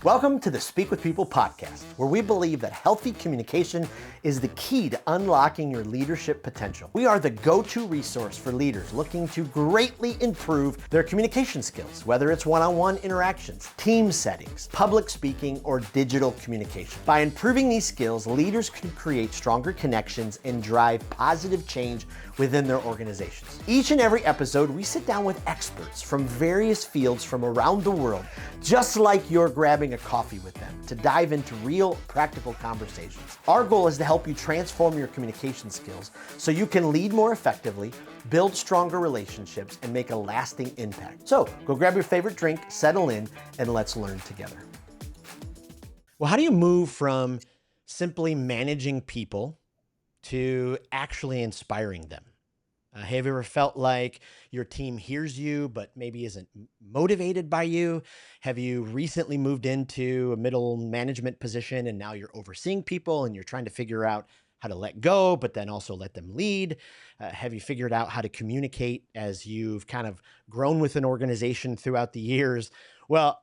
Welcome to the Speak with People podcast, where we believe that healthy communication is the key to unlocking your leadership potential. We are the go-to resource for leaders looking to greatly improve their communication skills, whether it's one-on-one interactions, team settings, public speaking, or digital communication. By improving these skills, leaders can create stronger connections and drive positive change within their organizations. Each and every episode, we sit down with experts from various fields from around the world, just like you're grabbing a coffee with them, to dive into real, practical conversations. Our goal is to help you transform your communication skills so you can lead more effectively, build stronger relationships, and make a lasting impact. So go grab your favorite drink, settle in, and let's learn together. Well, how do you move from simply managing people to actually inspiring them? Have you ever felt like your team hears you, but maybe isn't motivated by you? Have you recently moved into a middle management position and now you're overseeing people and you're trying to figure out how to let go, but then also let them lead? Have you figured out how to communicate as you've kind of grown with an organization throughout the years? Well,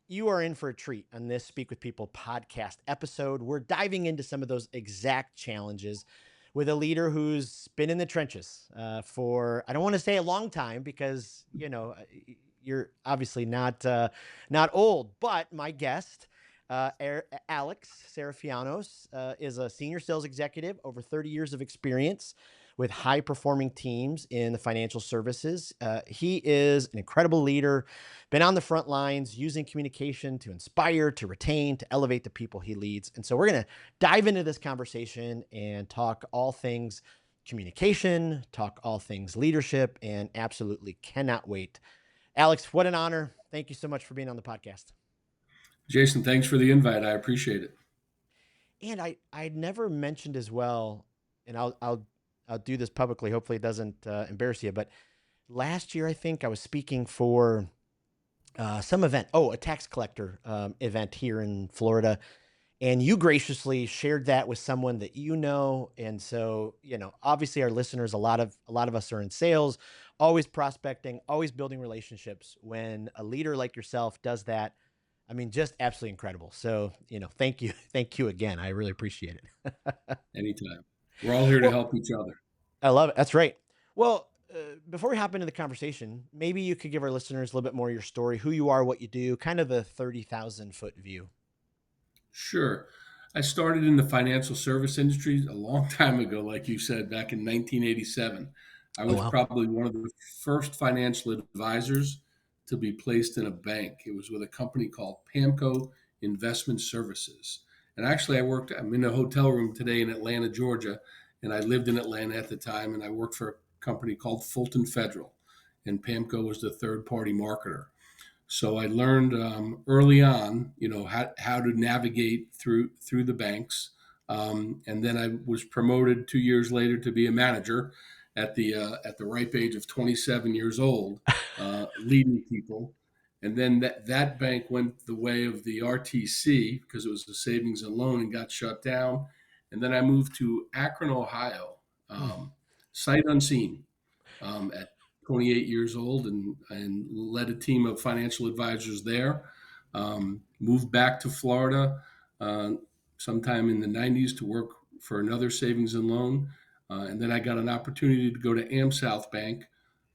you are in for a treat on this Speak with People podcast episode. We're diving into some of those exact challenges with a leader who's been in the trenches for, I don't want to say a long time because, you're obviously not old, but my guest, Alex Sarafianos, is a senior sales executive, over 30 years of experience with high performing teams in the financial services. He is an incredible leader, been on the front lines using communication to inspire, to retain, to elevate the people he leads. And so we're going to dive into this conversation and talk all things communication, talk all things leadership, and absolutely cannot wait. Alex, what an honor. Thank you so much for being on the podcast. Jason, thanks for the invite. I appreciate it. And I'd never mentioned as well, and I'll do this publicly. Hopefully it doesn't embarrass you, but last year, I think I was speaking for some event. Oh, a tax collector event here in Florida. And you graciously shared that with someone that you know. And so, obviously our listeners, a lot of us are in sales, always prospecting, always building relationships. When a leader like yourself does that, I mean, just absolutely incredible. So, thank you. Thank you again. I really appreciate it. Anytime. We're all here to Well, help each other. I love it. That's right. Well, before we hop into the conversation, maybe you could give our listeners a little bit more of your story, who you are, what you do, kind of the 30,000 foot view. Sure. I started in the financial service industry a long time ago, like you said, back in 1987. I Oh, was wow. probably one of the first financial advisors to be placed in a bank. It was with a company called PAMCO Investment Services. And actually, I'm in a hotel room today in Atlanta, Georgia, and I lived in Atlanta at the time, and I worked for a company called Fulton Federal, and PAMCO was the third party marketer. So I learned early on, how to navigate through the banks, and then I was promoted 2 years later to be a manager at the ripe age of 27 years old, leading people. And then that bank went the way of the RTC because it was a savings and loan and got shut down. And then I moved to Akron, Ohio, Hmm. sight unseen, at 28 years old and led a team of financial advisors there. Moved back to Florida uh, sometime in the 90s to work for another savings and loan. And then I got an opportunity to go to AmSouth Bank.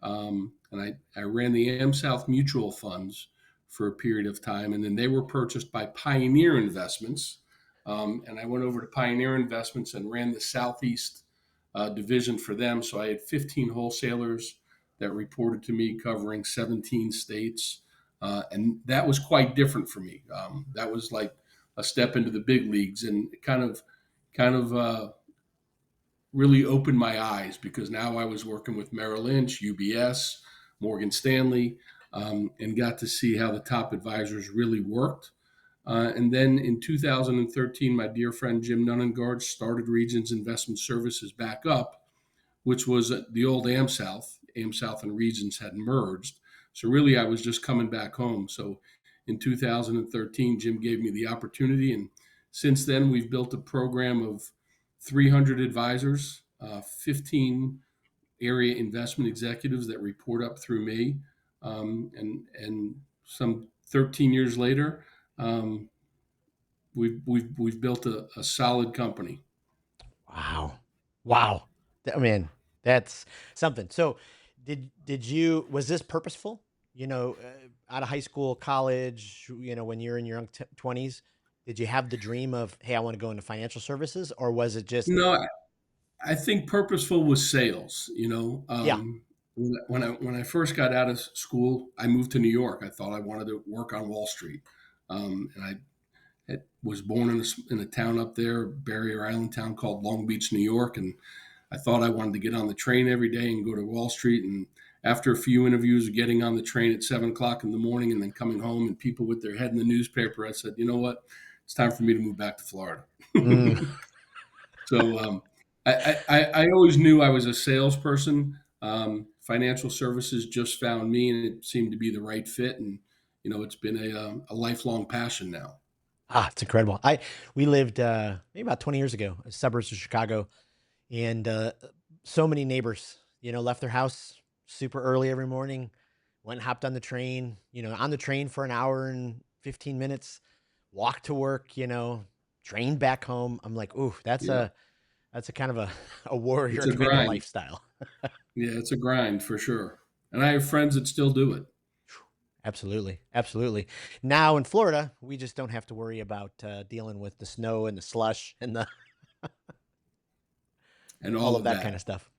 And I ran the AmSouth mutual funds for a period of time. And then they were purchased by Pioneer Investments. And I went over to Pioneer Investments and ran the Southeast division for them. So I had 15 wholesalers that reported to me covering 17 states. And that was quite different for me. That was like a step into the big leagues and kind of really opened my eyes because now I was working with Merrill Lynch, UBS, Morgan Stanley, and got to see how the top advisors really worked. And then in 2013, my dear friend Jim Nunengard started Regions Investment Services back up, which was the old AmSouth. AmSouth and Regions had merged. So really, I was just coming back home. So in 2013, Jim gave me the opportunity. And since then, we've built a program of 300 advisors, 15 area investment executives that report up through me. And some 13 years later, um, we've built a solid company. Wow. Wow. I mean, that's something. So, did you was this purposeful? Out of high school, college, when you're in your young 20s, did you have the dream of, hey, I want to go into financial services, or was it just, No, I think purposeful was sales. yeah. When I first got out of school, I moved to New York. I thought I wanted to work on Wall Street, and was born in a town up there, Barrier Island town called Long Beach, New York, and I thought I wanted to get on the train every day and go to Wall Street. And after a few interviews, getting on the train at 7 o'clock in the morning and then coming home and people with their head in the newspaper, I said, you know what? It's time for me to move back to Florida. Mm, So I always knew I was a salesperson. Financial services just found me, and it seemed to be the right fit. And it's been a lifelong passion now. it's incredible. We lived maybe about 20 years ago, suburbs of Chicago, and so many neighbors, left their house super early every morning, went and hopped on the train, on the train for an hour and 15 minutes, walked to work, train back home. I'm like, ooh, Yeah, that's a kind of a, a it's warrior a kind of grind. lifestyle. Yeah, it's a grind for sure. And I have friends that still do it. Absolutely. Absolutely. Now in Florida, we just don't have to worry about dealing with the snow and the slush and And all all of of that kind that. of stuff.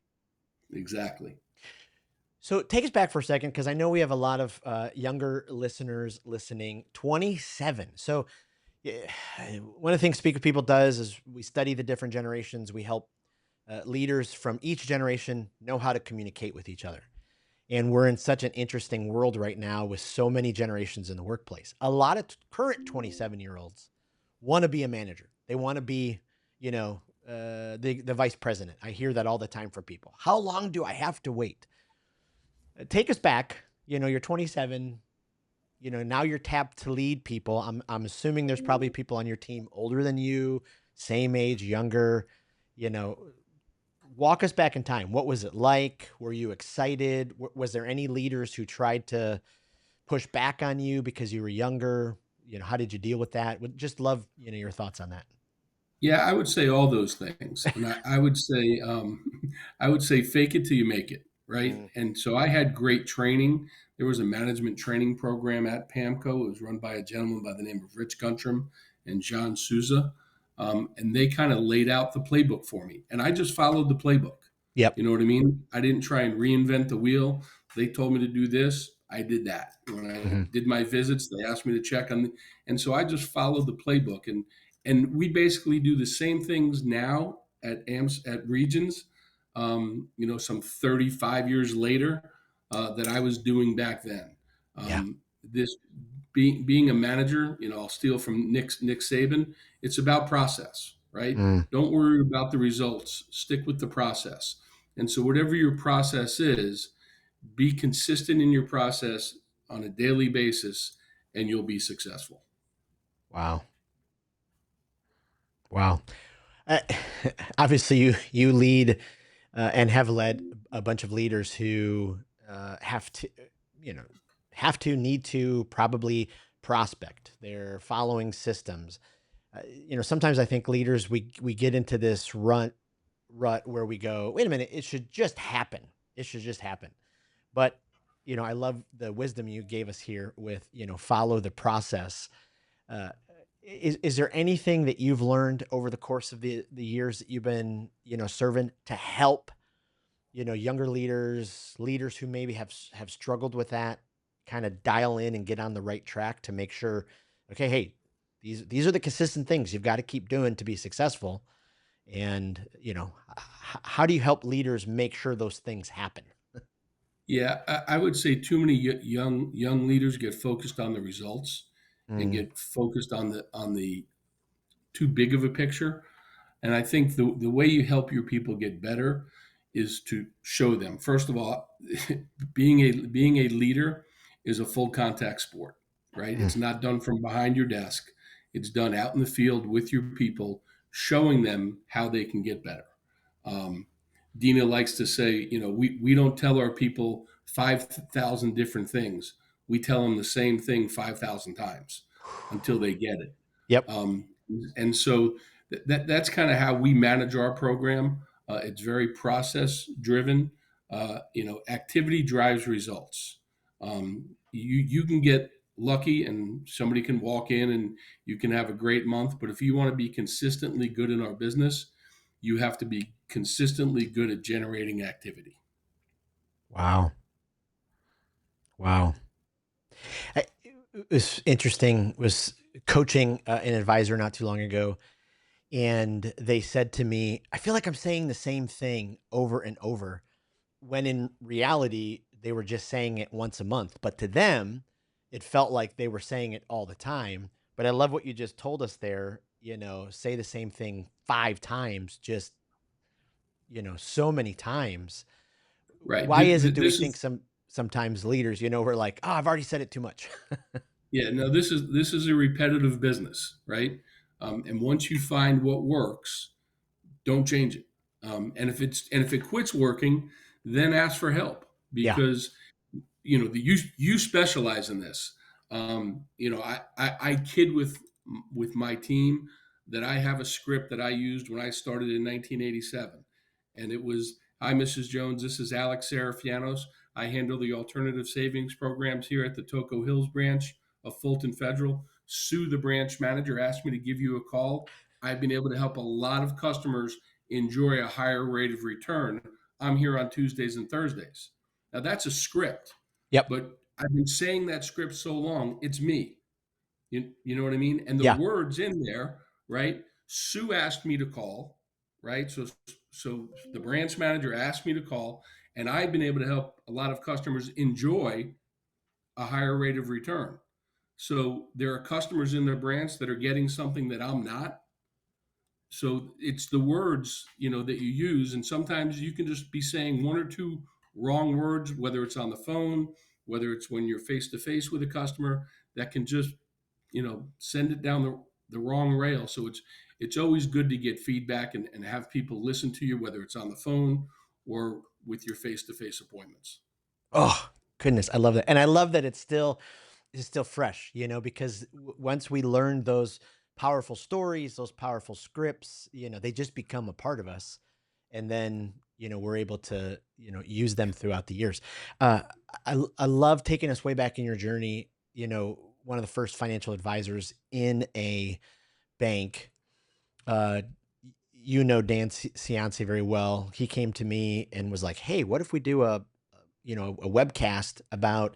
Exactly. So take us back for a second, because I know we have a lot of younger listeners listening. 27. So yeah, one of the things Speak with People does is we study the different generations. We help leaders from each generation know how to communicate with each other. And we're in such an interesting world right now with so many generations in the workplace. A lot of current 27-year-olds want to be a manager. They want to be, the vice president. I hear that all the time from people. How long do I have to wait? Take us back. You're 27. Now you're tapped to lead people. I'm assuming there's probably people on your team older than you, same age, younger. You know, Walk us back in time. What was it like? Were you excited? Was there any leaders who tried to push back on you because you were younger? How did you deal with that? Would just love, your thoughts on that. Yeah, I would say all those things, and I would say I would say fake it till you make it, right? Mm, And so I had great training. There was a management training program at PAMCO. It was run by a gentleman by the name of Rich Guntram and John Souza, and they kind of laid out the playbook for me, and I just followed the playbook. yep. You know what I mean? I didn't try and reinvent the wheel. They told me to do this. I did that. When I Hmm. did my visits, they asked me to check on, and so I just followed the playbook. And we basically do the same things now at Regions. Some 35 years later that I was doing back then. Yeah. This being a manager, I'll steal from Nick Saban. It's about process, right? Mm, Don't worry about the results. Stick with the process. And so, whatever your process is, be consistent in your process on a daily basis, and you'll be successful. wow. Wow. Uh, Obviously, you lead and have led a bunch of leaders who have to, you know, need to probably prospect. They're following systems. Sometimes I think leaders we get into this rut where we go, wait a minute, it should just happen. It should just happen. But I love the wisdom you gave us here with follow the process. Uh, is there anything that you've learned over the course of the years that you've been serving to help younger leaders who maybe have struggled with that, kind of dial in and get on the right track to make sure, okay, hey, these are the consistent things you've got to keep doing to be successful. And how do you help leaders make sure those things happen? Yeah, I would say too many young leaders get focused on the results and Mm, get focused on the too big of a picture. And I think the way you help your people get better is to show them. First of all, being a leader is a full contact sport, right? mm, It's not done from behind your desk. It's done out in the field with your people, showing them how they can get better. Um, Dina likes to say, we don't tell our people 5,000 different things. We tell them the same thing 5,000 times. until they get it. Yep. Um, and so that's kind of how we manage our program. It's very process driven. Activity drives results. You can get lucky and somebody can walk in and you can have a great month, but if you want to be consistently good in our business, you have to be consistently good at generating activity. Wow. Wow. It was interesting. Was coaching an advisor not too long ago, and they said to me, "I feel like I'm saying the same thing over and over," when in reality they were just saying it once a month. But to them, it felt like they were saying it all the time. But I love what you just told us there. Say the same thing 5 times, just so many times. Right. Why is it? Do we This think is sometimes leaders, we're like, "Oh, I've already said it too much." Yeah, no, this is a repetitive business, right? And once you find what works, don't change it. And if it quits working, then ask for help Yeah. because you specialize in this. I kid with my team that I have a script that I used when I started in 1987, and it was, "Hi, Mrs. Jones. This is Alex Sarafianos. I handle the alternative savings programs here at the Toco Hills branch of Fulton Federal. Sue, the branch manager, asked me to give you a call. I've been able to help a lot of customers enjoy a higher rate of return. I'm here on Tuesdays and Thursdays." Now that's a script, Yep. but I've been saying that script so long, it's me. You know what I mean? And the Yeah. words in there, right? Sue asked me to call, right? So the branch manager asked me to call, and I've been able to help a lot of customers enjoy a higher rate of return. So there are customers in their branch that are getting something that I'm not. So it's the words, that you use, and sometimes you can just be saying one or two wrong words, whether it's on the phone, whether it's when you're face to face with a customer, that can just, send it down the wrong rail. So it's always good to get feedback and have people listen to you, whether it's on the phone or with your face to face appointments. Oh, goodness, I love that. And I love that it's still fresh, because once we learn those powerful stories, those powerful scripts, they just become a part of us. And then, we're able to, use them throughout the years. Uh, I love taking us way back in your journey. One of the first financial advisors in a bank, uh, Dan Cianci very well. He came to me and was like, "Hey, what if we do a webcast about,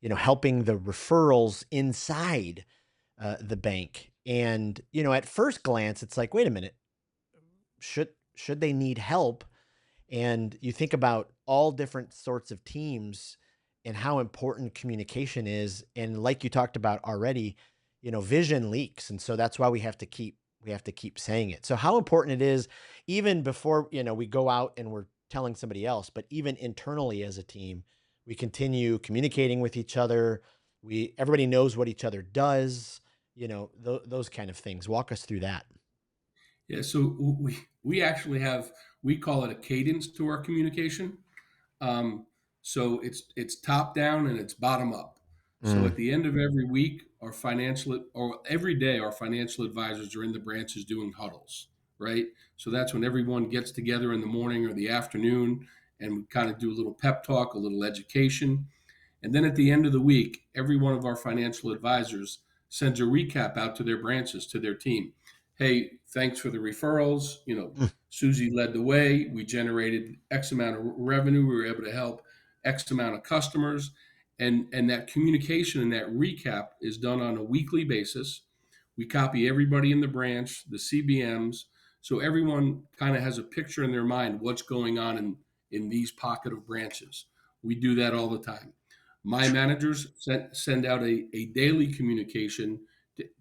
helping the referrals inside the bank?" And, at first glance, it's like, wait a minute, should they need help? And you think about all different sorts of teams and how important communication is. And like you talked about already, vision leaks. And so that's why we have to keep saying it. So how important it is, even before, we go out and we're telling somebody else, but even internally as a team, we continue communicating with each other. Everybody knows what each other does, those kind of things. Walk us through that. Yeah, so we actually have, we call it a cadence to our communication. Um, so it's top down and it's bottom up. So Mm. at the end of every week, or every day, our financial advisors are in the branches doing huddles, right? So that's when everyone gets together in the morning or the afternoon, and we kind of do a little pep talk, a little education. And then at the end of the week, every one of our financial advisors sends a recap out to their branches, to their team. "Hey, thanks for the referrals. Mm. Susie led the way. We generated X amount of revenue. We were able to help X amount of customers." And that communication and that recap is done on a weekly basis. We copy everybody in the branch, the CBMs, so everyone kind of has a picture in their mind what's going on in these pocket of branches. We do that all the time. My managers send out a daily communication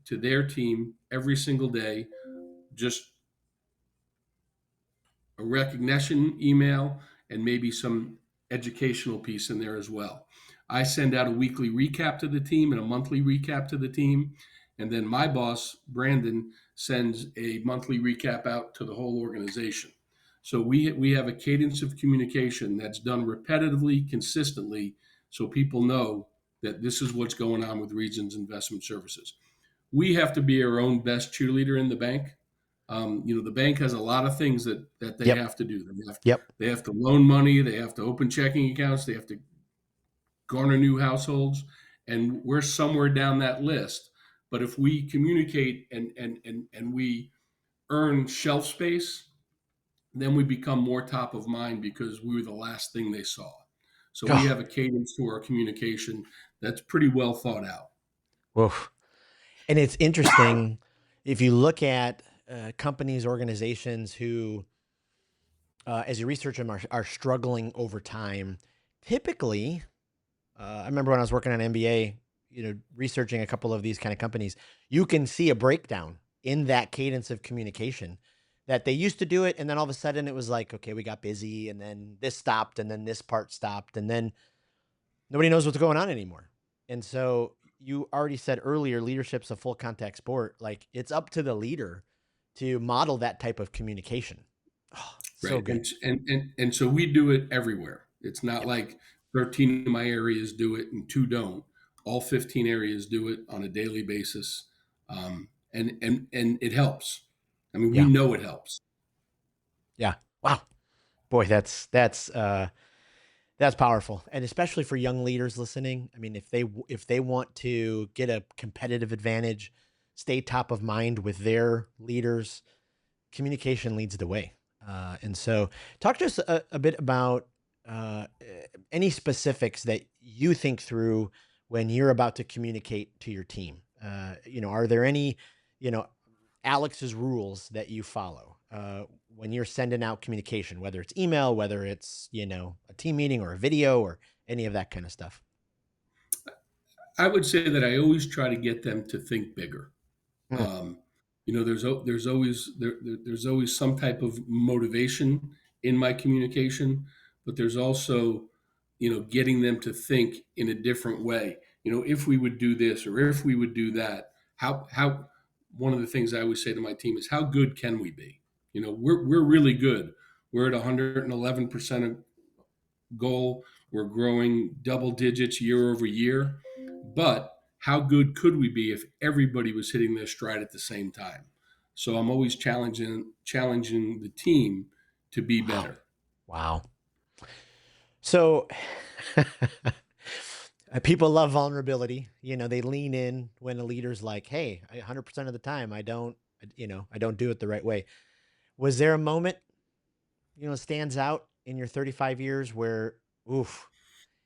to their team every single day, just a recognition email and maybe some educational piece in there as well. I send out a weekly recap to the team and a monthly recap to the team. And then my boss, Brandon, sends a monthly recap out to the whole organization. So we have a cadence of communication that's done repetitively, consistently, so people know that this is what's going on with Regions Investment Services. we have to be our own best cheerleader in the bank. The bank has a lot of things that they Yep. have to do. Yep. They have to loan money. They have to open checking accounts. They have to garner new households, and we're somewhere down that list. But if we communicate and we earn shelf space, then we become more top of mind because we were the last thing they saw. So we Oh, have a cadence to our communication that's pretty well thought out. whoa. And it's interesting if you look at companies, organizations who, as you research them, are struggling over time. Typically, I remember when I was working on MBA, researching a couple of these kind of companies, you can see a breakdown in that cadence of communication that they used to do it. And then all of a sudden it was like, okay, we got busy and then this stopped and then this part stopped and then nobody knows what's going on anymore. And so you already said earlier, leadership's a full contact sport. Like it's up to the leader to model that type of communication. Oh, so Right. good. And so we do it everywhere. It's not Yep. like 13 of my areas do it and 2 don't. All 15 areas do it on a daily basis. And it helps. I mean, we Yeah. know it helps. Yeah. Wow. Boy, that's powerful, and especially for young leaders listening. I mean, if they want to get a competitive advantage, stay top of mind with their leaders, communication leads the way. And so, talk to us a bit about any specifics that you think through when you're about to communicate to your team. Are there any, you know, Alex's rules that you follow when you're sending out communication, whether it's email, whether it's, a team meeting or a video or any of that kind of stuff? I would say that I always try to get them to think bigger. Mm, Um, there's always some type of motivation in my communication, but there's also getting them to think in a different way. If we would do this or if we would do that, how one of the things I always say to my team is how good can we be? We're really good. We're at 111% goal. We're growing double digits year over year. But how good could we be if everybody was hitting their stride at the same time? So I'm always challenging the team to be wow. better. Wow. So people love vulnerability. They lean in when a leader's like, "Hey, 100% of the time I don't do it the right way." Was there a moment, stands out in your 35 years where, oof,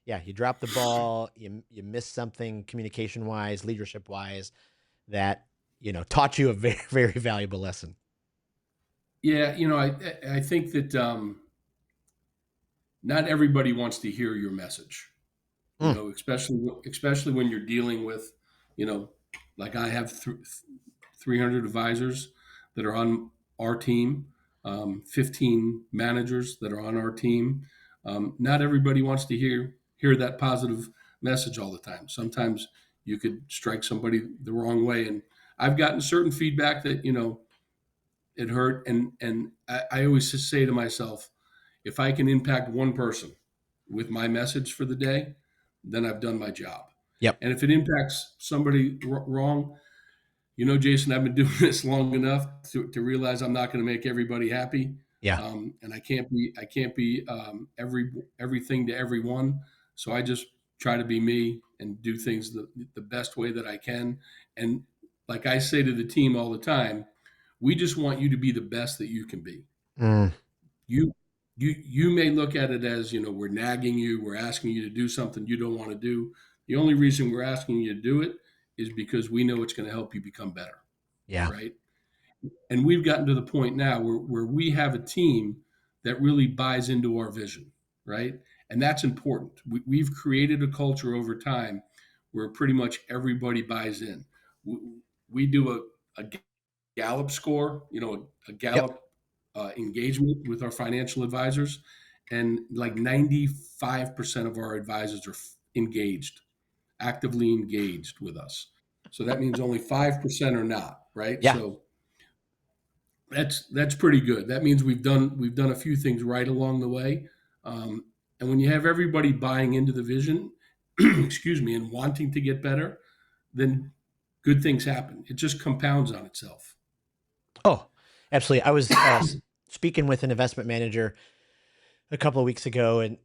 yeah, you dropped the ball, you missed something communication wise, leadership wise, that taught you a very very valuable lesson? Yeah, I think that not everybody wants to hear your message. Mm, Especially when you're dealing with, you know, like I have 300 advisors that are on our team, 15 managers that are on our team. Not everybody wants to hear that positive message all the time. Sometimes you could strike somebody the wrong way, and I've gotten certain feedback that it hurt, and I always just say to myself, if I can impact one person with my message for the day, then I've done my job. yep. And if it impacts somebody wrong, Jason, I've been doing this long enough to realize I'm not going to make everybody happy, Yeah. and I can't be everything to everyone. So I just try to be me and do things the best way that I can. And like I say to the team all the time, we just want you to be the best that you can be. Mm, You may look at it as we're nagging you, we're asking you to do something you don't want to do. The only reason we're asking you to do it is because we know it's going to help you become better, yeah. right? And we've gotten to the point now where we have a team that really buys into our vision, right? And that's important. We've created a culture over time where pretty much everybody buys in. We do a Gallup score, a Yep. Gallup engagement with our financial advisors, and like 95% of our advisors are engaged, actively engaged with us. So that means only 5% are not, right? Yeah. So that's pretty good. That means we've done a few things right along the way. And when you have everybody buying into the vision, excuse me, and wanting to get better, then good things happen. It just compounds on itself. Oh, absolutely. I was speaking with an investment manager a couple of weeks ago, and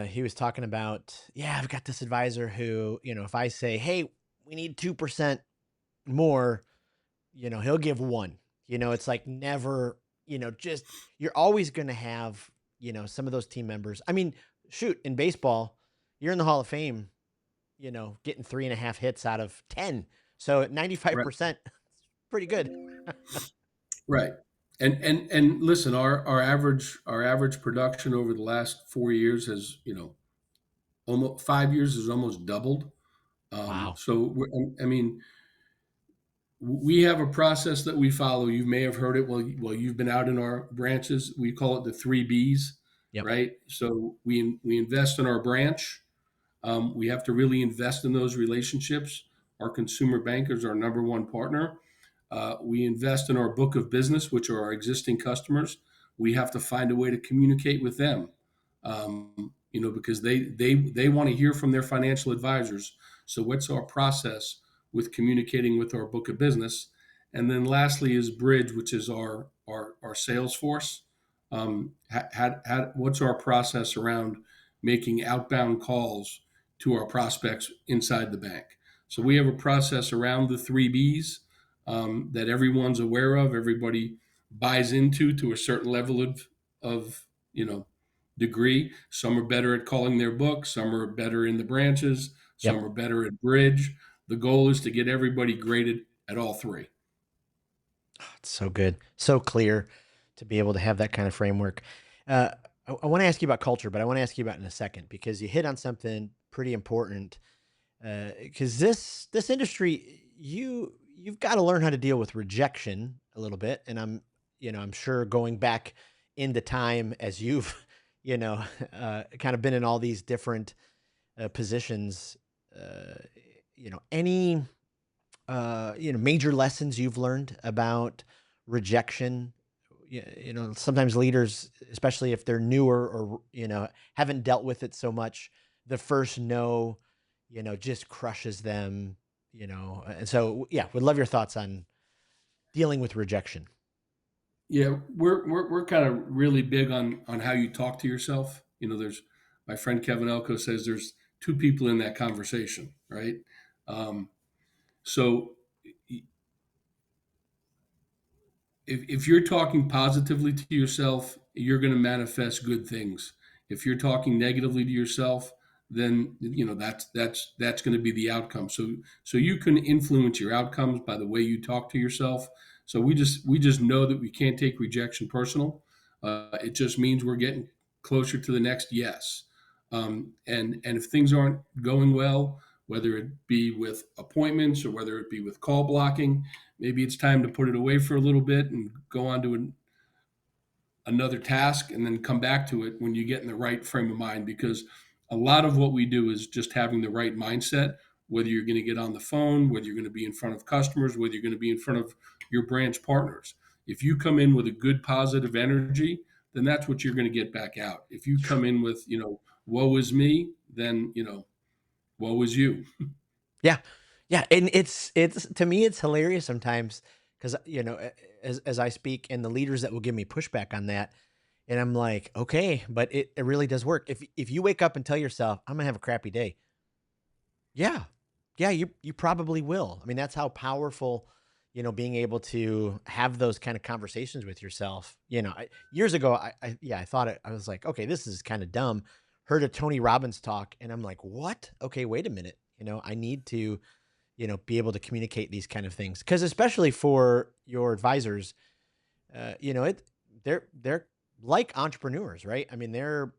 he was talking about, yeah, I've got this advisor who, if I say, hey, we need 2% more, he'll give one. It's like never, just you're always going to have, some of those team members. I mean, shoot, in baseball, you're in the Hall of Fame, getting 3.5 hits out of 10. So at Right. 95%, pretty good. Right. And listen, our average production over the last 4 years has, almost 5 years has almost doubled. Wow. I mean, we have a process that we follow. You may have heard it. Well, you've been out in our branches. We call it the 3 Bs, Yep. right? So we invest in our branch. We have to really invest in those relationships. Our consumer bankers are our number one partner. We invest in our book of business, which are our existing customers. We have to find a way to communicate with them, because they want to hear from their financial advisors. So what's our process with communicating with our book of business? And then lastly is Bridge, which is our sales force. What's our process around making outbound calls to our prospects inside the bank? So we have a process around the 3 Bs that everyone's aware of, everybody buys into to a certain level of degree. Some are better at calling their book, some are better in the branches, Yep. some are better at bridge. The goal is to get everybody graded at all three. It's so good, so clear to be able to have that kind of framework. Uh, I want to ask you about culture, but I want to ask you about it in a second because you hit on something pretty important. Because this industry, you've got to learn how to deal with rejection a little bit, and I'm sure going back into time as you've you know kind of been in all these different positions. Uh, any major lessons you've learned about rejection. Sometimes leaders, especially if they're newer or haven't dealt with it so much, the first no, just crushes them. And so yeah, would love your thoughts on dealing with rejection. Yeah, we're kind of really big on how you talk to yourself. There's my friend Kevin Elko says there's two people in that conversation, right? Um, so if you're talking positively to yourself, you're going to manifest good things. If you're talking negatively to yourself, then that's going to be the outcome. So you can influence your outcomes by the way you talk to yourself. So we just know that we can't take rejection personal. It just means we're getting closer to the next yes. And if things aren't going well, whether it be with appointments or whether it be with call blocking, maybe it's time to put it away for a little bit and go on to another task and then come back to it when you get in the right frame of mind. Because a lot of what we do is just having the right mindset, whether you're going to get on the phone, whether you're going to be in front of customers, whether you're going to be in front of your branch partners. If you come in with a good positive energy, then that's what you're going to get back out. If you come in with, woe is me, then, woe is you. Yeah. Yeah, and it's to me it's hilarious sometimes because as I speak and the leaders that will give me pushback on that, and I'm like, okay, but it really does work. If you wake up and tell yourself, I'm gonna have a crappy day, yeah, yeah, you probably will. I mean, that's how powerful, being able to have those kind of conversations with yourself. Years ago, I thought I was like, okay, this is kind of dumb. Heard a Tony Robbins talk, and I'm like, what? Okay, wait a minute. I need to be able to communicate these kind of things because especially for your advisors, they're like entrepreneurs, right? I mean, they're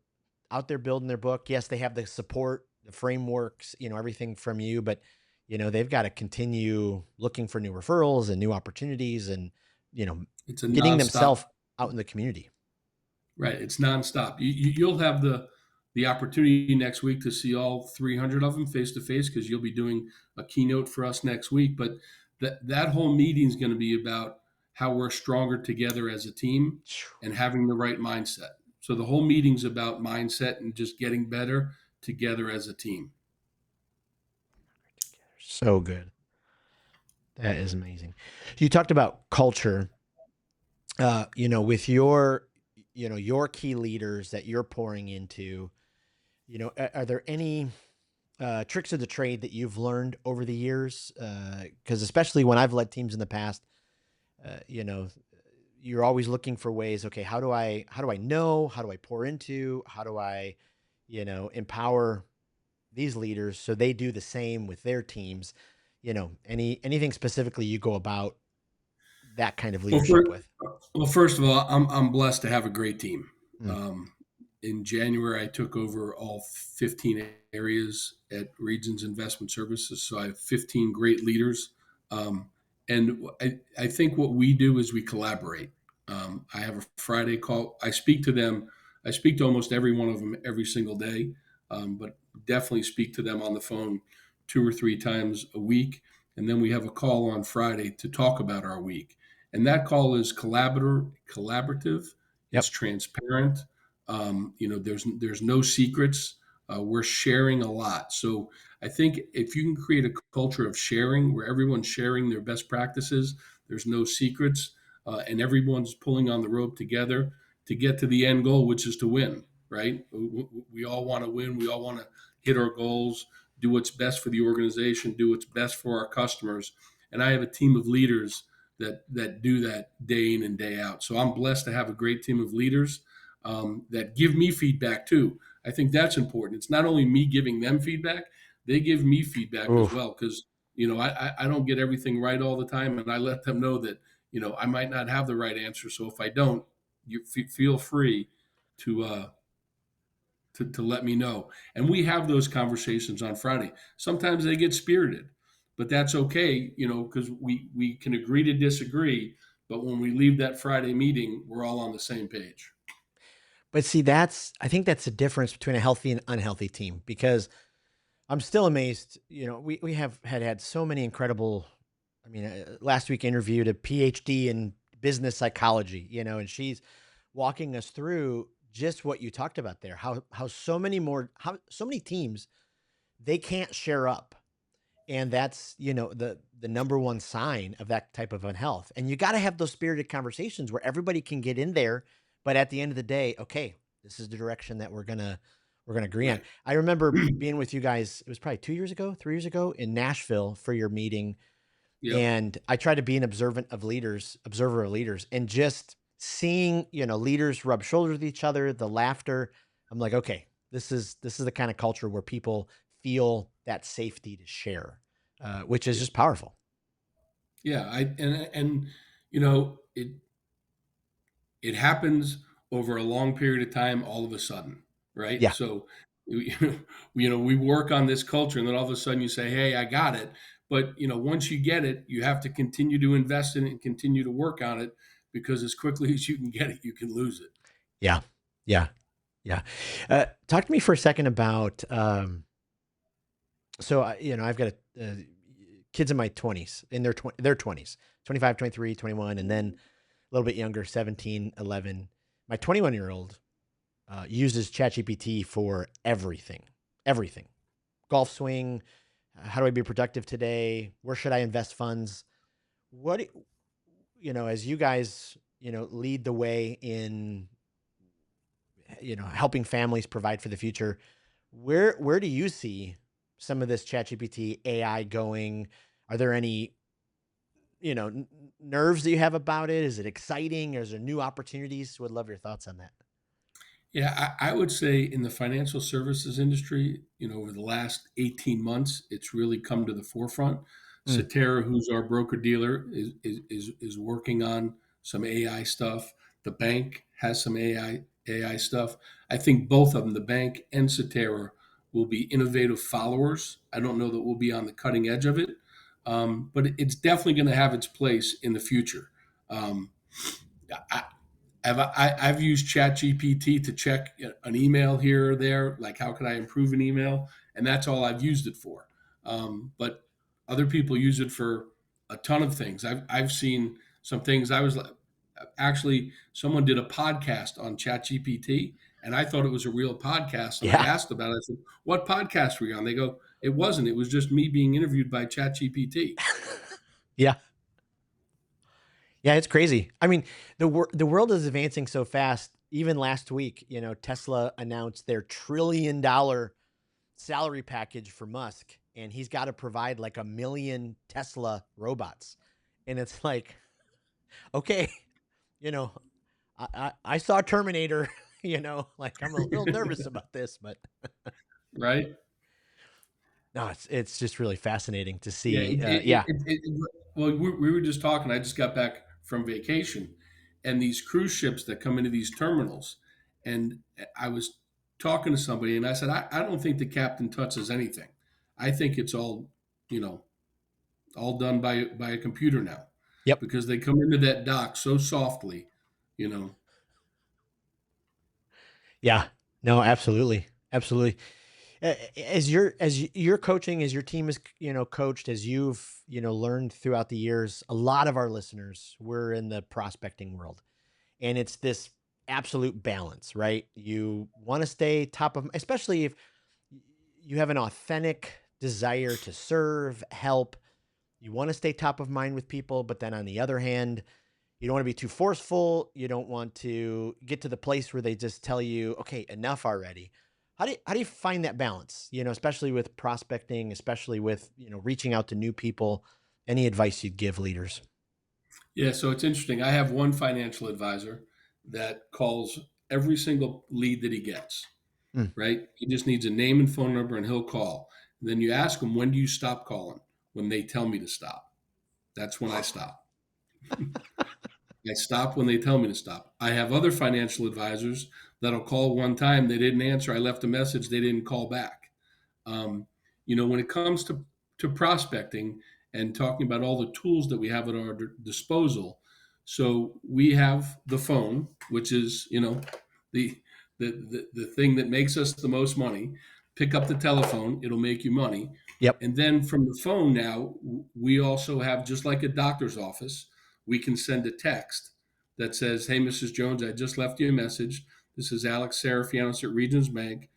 out there building their book. Yes, they have the support, the frameworks, everything from you, but they've got to continue looking for new referrals and new opportunities and you know It's a getting nonstop. themselves out in the community. Right. It's nonstop. You'll have the opportunity next week to see all 300 of them face to face because you'll be doing a keynote for us next week. But that whole meeting is going to be about how we're stronger together as a team and having the right mindset. So the whole meeting's about mindset and just getting better together as a team. So good. That is amazing. You talked about culture, with your key leaders that you're pouring into, are there any tricks of the trade that you've learned over the years? Because especially when I've led teams in the past, uh, you know, you're always looking for ways. Okay, how do I know? How do I pour into? How do I, empower these leaders so they do the same with their teams? Anything specifically you go about that kind of Well, leadership with? first of all, I'm blessed to have a great team. Mm. Um, in January, I took over all 15 areas at Regions Investment Services, so I have 15 great leaders. Um, and I think what we do is we collaborate. I have a Friday call. I speak to them. I speak to almost every one of them every single day, but definitely speak to them on the phone 2 or 3 times a week. And then we have a call on Friday to talk about our week, and that call is collaborative. It's Yep. transparent. There's no secrets. We're sharing a lot. So I think if you can create a culture of sharing where everyone's sharing their best practices, there's no secrets, and everyone's pulling on the rope together to get to the end goal, which is to win. Right? We all want to win. We all want to hit our goals, do what's best for the organization, do what's best for our customers. And I have a team of leaders that do that day in and day out. So I'm blessed to have a great team of leaders that give me feedback too. I think that's important. It's not only me giving them feedback; they give me feedback as Oof. well, because I don't get everything right all the time, and I let them know that I might not have the right answer. So if I don't, you feel free to to let me know. And we have those conversations on Friday. Sometimes they get spirited, but that's okay, because we can agree to disagree. But when we leave that Friday meeting, we're all on the same page. But see, I think that's the difference between a healthy and unhealthy team because I'm still amazed. We have had so many incredible. I mean, last week interviewed a PhD in business psychology, and she's walking us through just what you talked about there. How so many teams they can't share up, and that's the number one sign of that type of unhealth. And you got to have those spirited conversations where everybody can get in there, but at the end of the day, okay, this is the direction that we're gonna agree on. Right. I remember being with you guys. It was probably 2 years ago, 3 years ago in Nashville for your meeting, Yep. and I try to be an observer of leaders, and just seeing leaders rub shoulders with each other, the laughter. I'm like, okay, this is the kind of culture where people feel that safety to share, which is Yeah. just powerful. Yeah. And it happens over a long period of time all of a sudden, right? Yeah, So we work on this culture, and then all of a sudden you say, hey, I got it. But once you get it, you have to continue to invest in it and continue to work on it, because as quickly as you can get it, you can lose it. yeah, yeah, yeah. Talk to me for a second about. So I've got kids in my 20s, in their 20s, 25, 23, 21, and then a little bit younger, 17, 11. My 21-year-old uses ChatGPT for everything, everything. Golf swing. How do I be productive today? Where should I invest funds? What as you guys lead the way in helping families provide for the future, where do you see some of this ChatGPT AI going? Are there any nerves that you have about it? Is it exciting? Is there new opportunities? Would love your thoughts on that. Yeah, I would say in the financial services industry, over the last 18 months, it's really come to the forefront. Mm. Cetera, who's our broker dealer, is working on some AI stuff. The bank has some AI stuff. I think both of them, the bank and Cetera, will be innovative followers. I don't know that we'll be on the cutting edge of it, but it's definitely going to have its place in the future. Um, I, I've used ChatGPT to check an email here or there, like how could I improve an email, and that's all I've used it for. But other people use it for a ton of things. I've seen some things. I was like, actually, someone did a podcast on ChatGPT, and I thought it was a real podcast. And I Yeah. asked about it. I said, "What podcast were you on?" They go, "It wasn't. It was just me being interviewed by ChatGPT." Yeah. Yeah, it's crazy. I mean, the world is advancing so fast. Even last week, Tesla announced their $1 trillion salary package for Musk, and he's got to provide like 1 million Tesla robots. And it's like, okay, you know, I saw Terminator, like I'm a little nervous about this, but Right? no, it's just really fascinating to Yeah. see. Yeah. Well, we were just talking. I just got back from vacation, and these cruise ships that come into these terminals, and I was talking to somebody, and I said, I don't think the captain touches anything. I think it's all, you know, all done by a computer now, Yep. because they come into that dock so softly, you know. Yeah. No, absolutely. Absolutely. As you're coaching, as your team is coached, as you've learned throughout the years, a lot of our listeners, we're in the prospecting world, and it's this absolute balance, right? You want to stay top of, especially if you have an authentic desire to serve, help. You want to stay top of mind with people, but then on the other hand, you don't want to be too forceful. You don't want to get to the place where they just tell you, "Okay, enough already." How do you find that balance? Especially with prospecting, especially with reaching out to new people. Any advice you'd give leaders? Yeah, so it's interesting. I have one financial advisor that calls every single lead that he gets, Mm. right? He just needs a name and phone number and he'll call. And then you ask him, when do you stop calling? When they tell me to stop. That's when I stop. I stop when they tell me to stop. I have other financial advisors that'll call one time, they didn't answer. I left a message, they didn't call back. Um, when it comes to prospecting and talking about all the tools that we have at our disposal, so we have the phone, which is the the thing that makes us the most money. Pick up the telephone; it'll make you money. Yep. And then from the phone now, we also have, just like a doctor's office, we can send a text that says, "Hey, Mrs. Jones, I just left you a message. This is Alex Sarafianos at Regions Bank.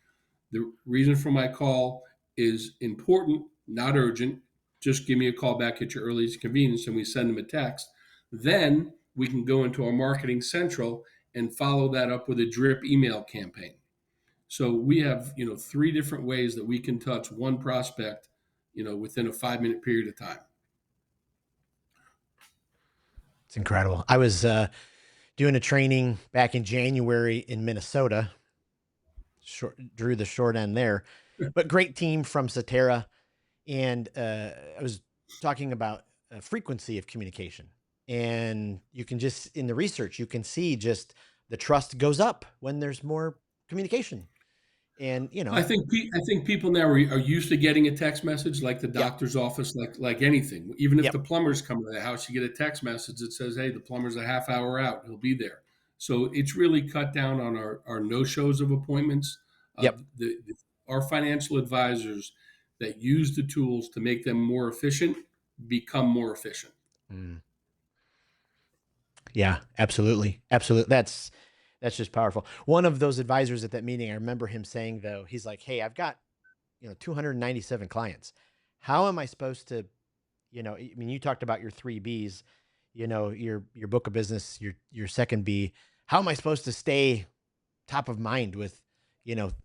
The reason for my call is important, not urgent. Just give me a call back at your earliest convenience," and we send them a text. Then we can go into our marketing central and follow that up with a drip email campaign. So we have, three different ways that we can touch one prospect, within a 5-minute period of time. It's incredible. I was doing a training back in January in Minnesota. Drew the short end there, but great team from Satera. And I was talking about frequency of communication. And you can just, in the research, you can see just the trust goes up when there's more communication. And, I think people now are used to getting a text message, like the yep, doctor's office, like anything. Even if the yep, plumbers come to the house, you get a text message that says, "Hey, the plumber's a half hour out. He'll be there." So it's really cut down on our no shows of appointments. yep. Our financial advisors that use the tools to make them more efficient become more efficient. Mm. Yeah, absolutely. Absolutely. That's just powerful. One of those advisors at that meeting, I remember him saying though, he's like, "Hey, I've got, 297 clients. How am I supposed to, I mean, you talked about your 3 Bs, your book of business, your second B. How am I supposed to stay top of mind with,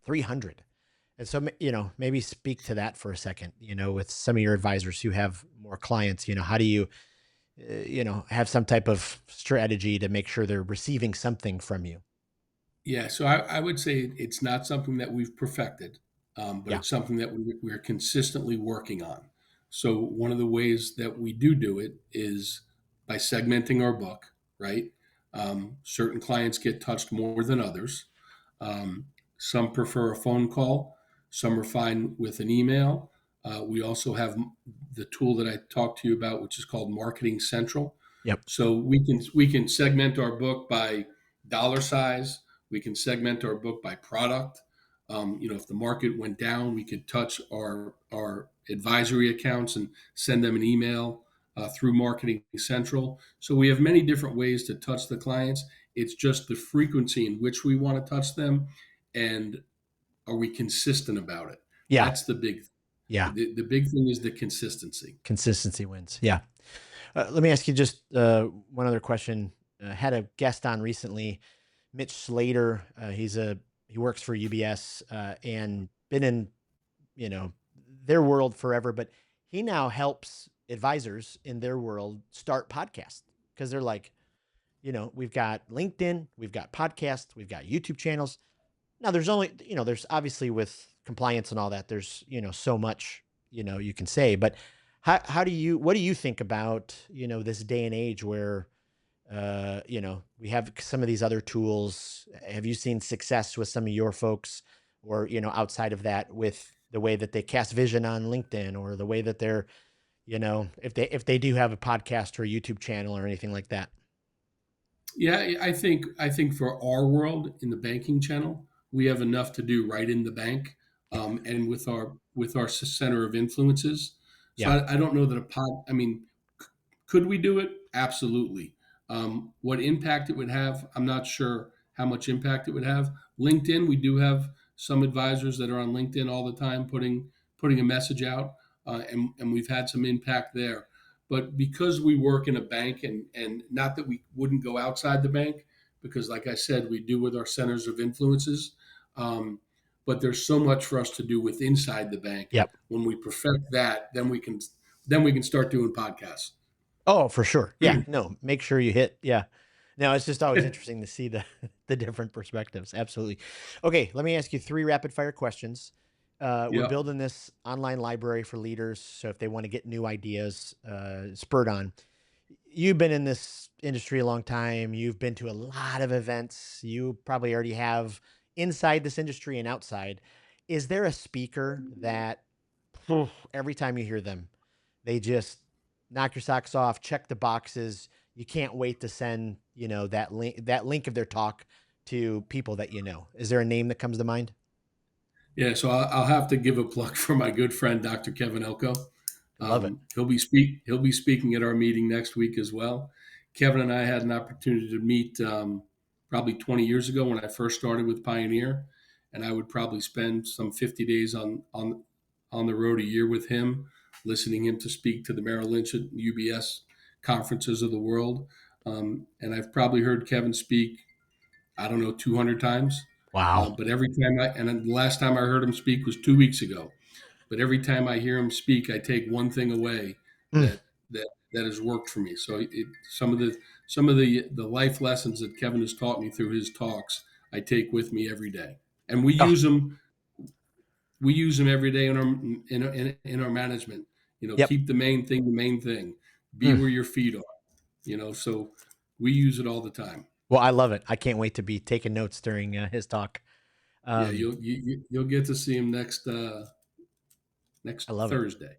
300?" And so, maybe speak to that for a second, with some of your advisors who have more clients, how do you, have some type of strategy to make sure they're receiving something from you? Yeah, so I would say it's not something that we've perfected, but Yeah. it's something that we're consistently working on. So one of the ways that we do it is by segmenting our book, right? Certain clients get touched more than others. Some prefer a phone call, some are fine with an email. We also have the tool that I talked to you about, which is called Marketing Central. Yep. So we can segment our book by dollar size. We can segment our book by product. If the market went down, we could touch our advisory accounts and send them an email through Marketing Central. So we have many different ways to touch the clients. It's just the frequency in which we want to touch them, and are we consistent about it? Yeah. That's the big. Yeah. The big thing is the consistency. Consistency wins. Yeah. Let me ask you just one other question. Had a guest on recently, Mitch Slater. He works for UBS and been in their world forever, but he now helps advisors in their world start podcasts because they're like, we've got LinkedIn, we've got podcasts, we've got YouTube channels. Now there's only, there's obviously with compliance and all that, there's, so much, you can say, but what do you think about, this day and age where, we have some of these other tools. Have you seen success with some of your folks or, outside of that with the way that they cast vision on LinkedIn or the way that they're, if they do have a podcast or a YouTube channel or anything like that? Yeah, I think for our world in the banking channel, we have enough to do right in the bank, and with our center of influences. So Yeah. I don't know that a pod. I mean, could we do it? Absolutely. What impact it would have, I'm not sure how much impact it would have. LinkedIn, we do have some advisors that are on LinkedIn all the time, putting a message out, and we've had some impact there. But because we work in a bank, and not that we wouldn't go outside the bank, because like I said, we do with our centers of influences. But there's so much for us to do with inside the bank. Yep. When we perfect that, then we can start doing podcasts. Oh, for sure. Yeah. No, make sure you hit. Yeah. No, it's just always interesting to see the the different perspectives. Absolutely. Okay, let me ask you three rapid fire questions. We're Yep. building this online library for leaders, so if they want to get new ideas spurred on, you've been in this industry a long time. You've been to a lot of events. You probably already have inside this industry and outside. Is there a speaker that every time you hear them, they just knock your socks off, check the boxes. You can't wait to send, that link of their talk to people that you know. Is there a name that comes to mind? Yeah, so I'll have to give a plug for my good friend Dr. Kevin Elko. Love it. He'll be speaking at our meeting next week as well. Kevin and I had an opportunity to meet probably 20 years ago when I first started with Pioneer, and I would probably spend some 50 days on the road a year with him, listening him to speak to the Merrill Lynch and UBS conferences of the world. And I've probably heard Kevin speak, I don't know, 200 times. Wow. But every time and the last time I heard him speak was 2 weeks ago. But every time I hear him speak, I take one thing away Mm. that has worked for me. So some of the life lessons that Kevin has taught me through his talks, I take with me every day, and we Oh, use them. We use them every day in our management. yep. Keep the main thing the main thing. Be Mm. where your feet are. So we use it all the time. Well, I love it. I can't wait to be taking notes during his talk. Yeah, Um, you'll get to see him next I next love it. Thursday.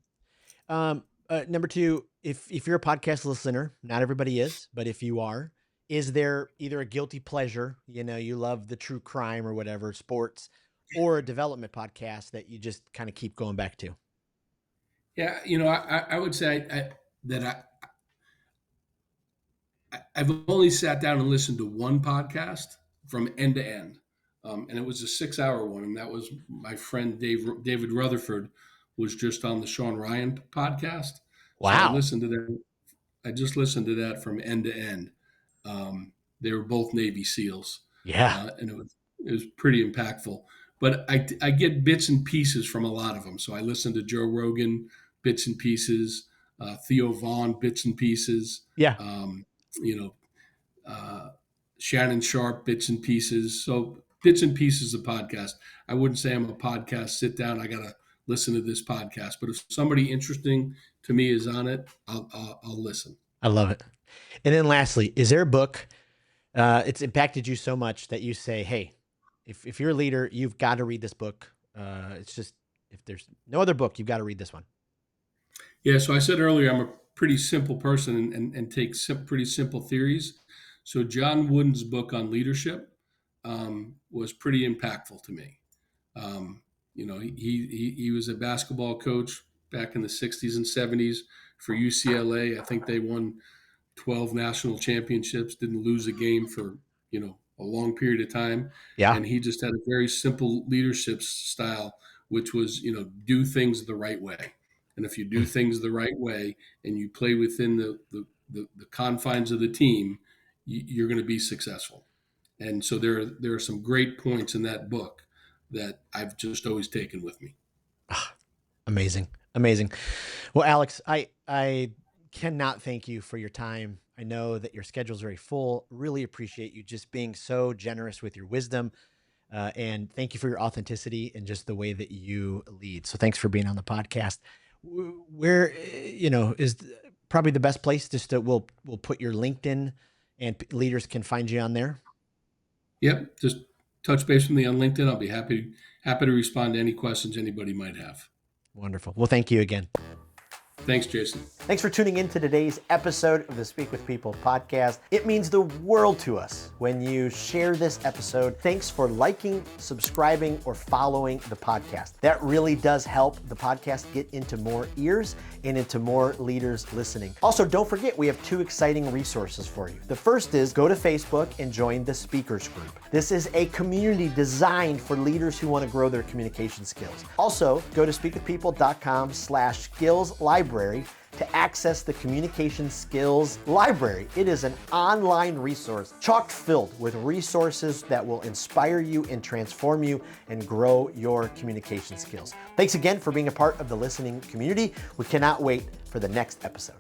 Number two, if you're a podcast listener, not everybody is, but if you are, is there either a guilty pleasure, you love the true crime or whatever, sports, or a development podcast that you just kind of keep going back to? Yeah, I would say that I've only sat down and listened to one podcast from end to end, and it was a 6 hour one, and that was my friend David Rutherford was just on the Sean Ryan podcast, so I Wow. listened to that. I just listened to that from end to end. They were both Navy SEALs, Yeah. and it was pretty impactful. But I get bits and pieces from a lot of them. So I listen to Joe Rogan, bits and pieces, Theo Vaughn, bits and pieces. Yeah. Um, you know, uh, Shannon Sharp, bits and pieces. So bits and pieces of podcast. I wouldn't say I'm a podcast sit down. I gotta listen to this podcast. But if somebody interesting to me is on it, I'll listen. I love it. And then lastly, is there a book it's impacted you so much that you say, hey, if you're a leader, you've got to read this book. It's just, if there's no other book, you've got to read this one. Yeah, so I said earlier I'm a pretty simple person, and take pretty simple theories. So John Wooden's book on leadership was pretty impactful to me. He was a basketball coach back in the 60s and 70s for UCLA. I think they won 12 national championships, didn't lose a game for, a long period of time. Yeah. And he just had a very simple leadership style, which was, do things the right way. And if you do things the right way and you play within the confines of the team, you're going to be successful. And so there are some great points in that book that I've just always taken with me. Amazing. Amazing. Well, Alex, I cannot thank you for your time. I know that your schedule's very full. Really appreciate you just being so generous with your wisdom. And thank you for your authenticity and just the way that you lead. So thanks for being on the podcast. Where, is probably the best place just to, we'll put your LinkedIn and leaders can find you on there. Yep. Just touch base with me on LinkedIn. I'll be happy to respond to any questions anybody might have. Wonderful. Well, thank you again. Thanks, Jason. Thanks for tuning in to today's episode of the Speak with People podcast. It means the world to us when you share this episode. Thanks for liking, subscribing, or following the podcast. That really does help the podcast get into more ears and into more leaders listening. Also, don't forget, we have 2 exciting resources for you. The first is go to Facebook and join the Speakers Group. This is a community designed for leaders who want to grow their communication skills. Also, go to speakwithpeople.com/skills library to access the Communication Skills Library. It is an online resource chock filled with resources that will inspire you and transform you and grow your communication skills. Thanks again for being a part of the listening community. We cannot wait for the next episode.